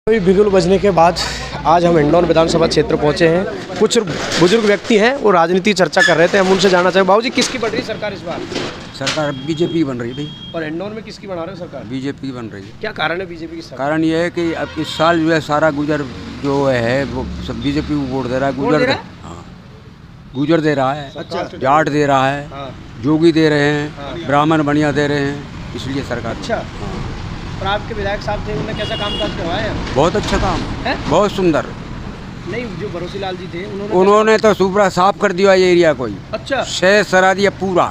अभी बिगुल बजने के बाद आज हम हिंडौन विधानसभा क्षेत्र पहुंचे हैं। कुछ बुजुर्ग व्यक्ति हैं, वो राजनीति चर्चा कर रहे थे। हम उनसे जानना चाहें, बाबूजी किसकी बन रही है सरकार इस बार? सरकार बीजेपी बन रही है भाई। और हिंडौन में किसकी बना रहे हो सरकार? बीजेपी बन रही है। क्या कारण है बीजेपी की सरकार? कारण ये है कि अब इस साल जो है सारा गुजर जो है वो सब बीजेपी को वोट दे रहा है। गुजर दे रहा है, अच्छा, जाट दे रहा है, हाँ। जोगी दे रहे हैं, ब्राह्मण बढ़िया दे रहे हैं, इसलिए सरकार। अच्छा, और आपके विधायक साहब थे, उन्होंने कैसा काम काज करवाया? बहुत अच्छा काम है, बहुत सुंदर। नहीं, जो भरोसी लाल जी थे उन्होंने तो सुपरा साफ कर दिया ये एरिया कोई। अच्छा, शहर सरा दिया पूरा,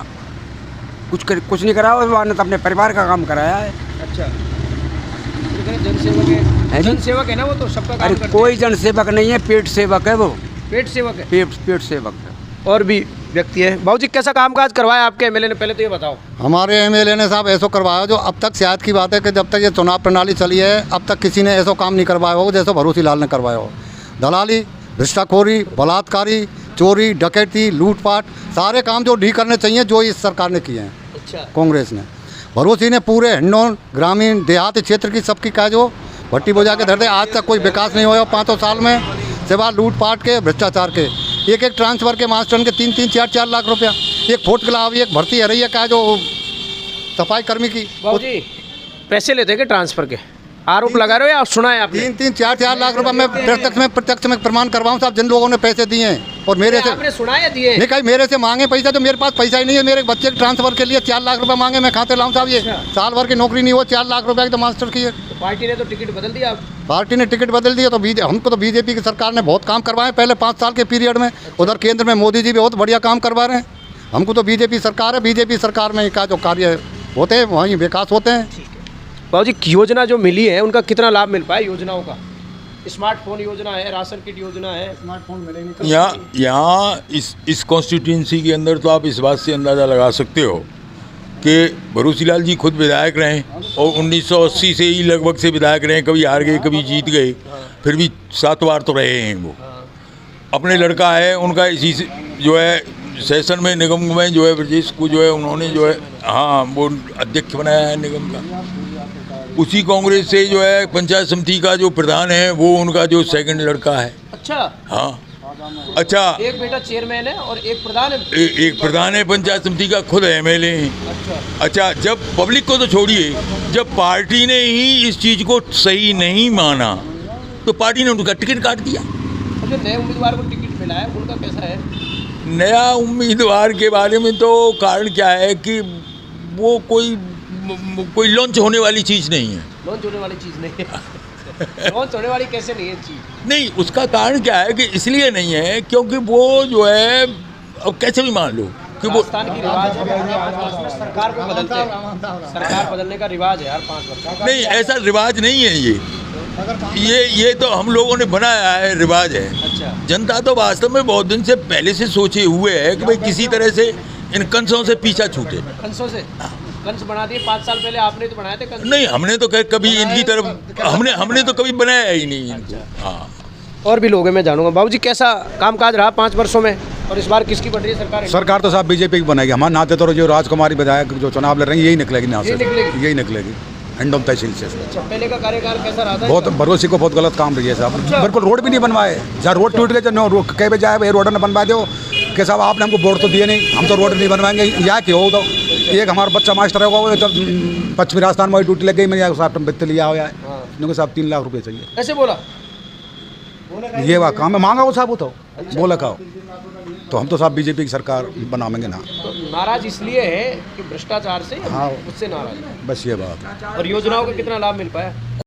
कुछ नहीं करा। उसने तो अपने परिवार का काम कराया है। अच्छा, जनसेवक है, जनसेवक है ना वो, तो सबका काम करते हैं। कोई जनसेवक नहीं है, पेट सेवक है वो। पेट सेवक है, पेट सेवक है। और भी व्यक्ति है। बाबूजी कैसा कामकाज करवाया आपके एमएलए ने, पहले तो ये बताओ। हमारे एमएलए ने साहब ऐसा करवाया जो अब तक शायद की बात है कि जब तक ये चुनाव प्रणाली चली है अब तक किसी ने ऐसा काम नहीं करवाया हो जैसे भरोसी लाल ने करवाया हो। दलाली, भ्रष्टाखोरी, बलात्कारी, चोरी, डकैती, लूटपाट, सारे काम जो ढी करने चाहिए जो इस सरकार ने किए हैं। अच्छा, कांग्रेस ने, भरोसी ने पूरे हिंडौन ग्रामीण देहाती क्षेत्र की सबकी का जो भट्टी बोझा के धरते आज तक कोई विकास नहीं हुआ 5 साल में, सिवा लूटपाट के, भ्रष्टाचार के। एक ट्रांसफर के मास्टर के 3-3, 4-4 लाख रुपया, एक फोर्ट क्लाव, एक भर्ती है रही है क्या जो सफाई कर्मी की। बाबूजी पैसे लेते के ट्रांसफर के आरोप लगा रहे हो या सुना है आपने? 3-3, 4-4 लाख रुपया मैं प्रत्यक्ष में प्रमाण करवाऊँ साहब, जिन लोगों ने पैसे दिए हैं और मेरे से आपने सुना है दिए? नहीं, कहीं मेरे से मांगे पैसा, जो मेरे पास पैसा ही नहीं है। मेरे बच्चे के ट्रांसफर के लिए 4 लाख रुपया मांगे, मैं खाते लाऊं साहब? ये साल भर की नौकरी नहीं हो, 4 लाख रुपया की तो मास्टर की है। तो पार्टी ने तो टिकट बदल दिया। पार्टी ने टिकट बदल दिया तो हमको तो बीजेपी की सरकार ने बहुत काम करवाए पहले 5 साल के पीरियड में। उधर केंद्र में मोदी जी भी बहुत बढ़िया काम करवा रहे हैं। हमको तो बीजेपी सरकार है, बीजेपी सरकार में का जो कार्य होते हैं वहीं विकास होते हैं। बाबूजी योजना जो मिली है उनका कितना लाभ मिल पाया? योजनाओं का, स्मार्टफोन योजना है, राशन किट योजना है, स्मार्टफोन मिले नहीं। यहाँ इस कॉन्स्टिट्यूंसी के अंदर तो आप इस बात से अंदाज़ा लगा सकते हो कि भरोसी लाल जी खुद विधायक रहे और 1980 से ही लगभग से विधायक रहे। कभी हार गए, कभी जीत गए, फिर भी 7 बार तो रहे हैं वो। अपने लड़का है उनका, इसी से जो है सेशन में निगम में जो है ब्रजेश को जो है उन्होंने जो है वो अध्यक्ष बनाया है निगम का। उसी कांग्रेस से जो है पंचायत समिति का जो प्रधान है वो उनका जो सेकंड लड़का है। अच्छा, हाँ, अच्छा, एक बेटा चेयरमैन है और एक प्रधान है। एक प्रधान है पंचायत समिति का, खुद एमएलए हैं। अच्छा, जब पब्लिक को तो छोड़िए, जब पार्टी ने ही इस चीज़ को सही नहीं माना तो पार्टी ने उनका टिकट काट दिया। जो नए उम्मीदवार को टिकट मिला है उनका कैसा है? नया उम्मीदवार के बारे में तो कारण क्या है कि वो कोई लॉन्च होने वाली चीज़ नहीं है। लॉन्च होने वाली चीज़ नहीं है। लॉन्च होने वाली कैसे नहीं है चीज़? नहीं, उसका कारण क्या है कि इसलिए नहीं है क्योंकि वो जो है अब कैसे भी मान लो कि वो राजस्थान की रिवाज है, सरकार को बदलते हैं, सरकार बदलने का रिवाज है यार 5 वर्ष। नहीं, ऐसा रिवाज नहीं है ये तो हम लोगों ने बनाया है, रिवाज है। अच्छा, जनता तो वास्तव में बहुत दिन से पहले से सोचे हुए है कि भाई किसी तरह से इन कंसों से पीछा छूटे। कंसों से कंस बना दिए 5 साल पहले, आपने तो बनाए थे कंस? नहीं, हमने तो कभी इनकी तरफ हमने तो कभी बनाया ही नहीं इनको। हाँ, और भी लोग हैं, मैं जानूंगा। बाबूजी कैसा कामकाज रहा 5 वर्षों में, और इस बार किसकी बन रही है सरकार? सरकार तो साहब बीजेपी की बनेगी। हमारे नाते तो जो राजकुमारी विधायक जो चुनाव लड़ रही है यही निकलेगी ना, यही निकलेगी हिंडौन तहसील से। अच्छा, पहले का कार्यकाल कैसा रहा था? बहुत भरोसे को बहुत गलत काम रही है साहब। बिल्कुल रोड भी नहीं बनवाए, जहाँ रोड टूट गए जो कह पे जाए रोड न बनवा दो कि साहब आपने हमको वोट तो दिए नहीं, हम तो रोड नहीं बनवाएंगे। या क्यों हो तो एक हमारा बच्चा मास्टर है वो जब पश्चिमी राजस्थान में ड्यूटी लग गई, मैंने साहब वित्त लिया हुआ है क्योंकि साहब 3 लाख रुपये चाहिए। ऐसे बोला ये वाह काम है, मांगा वो साहब, वो तो बोला का तो हम तो साहब बीजेपी की सरकार बनावेंगे ना। तो नाराज इसलिए है कि भ्रष्टाचार से, हाँ, उससे नाराज है, बस ये बात है। और योजनाओं का कितना लाभ मिल पाया?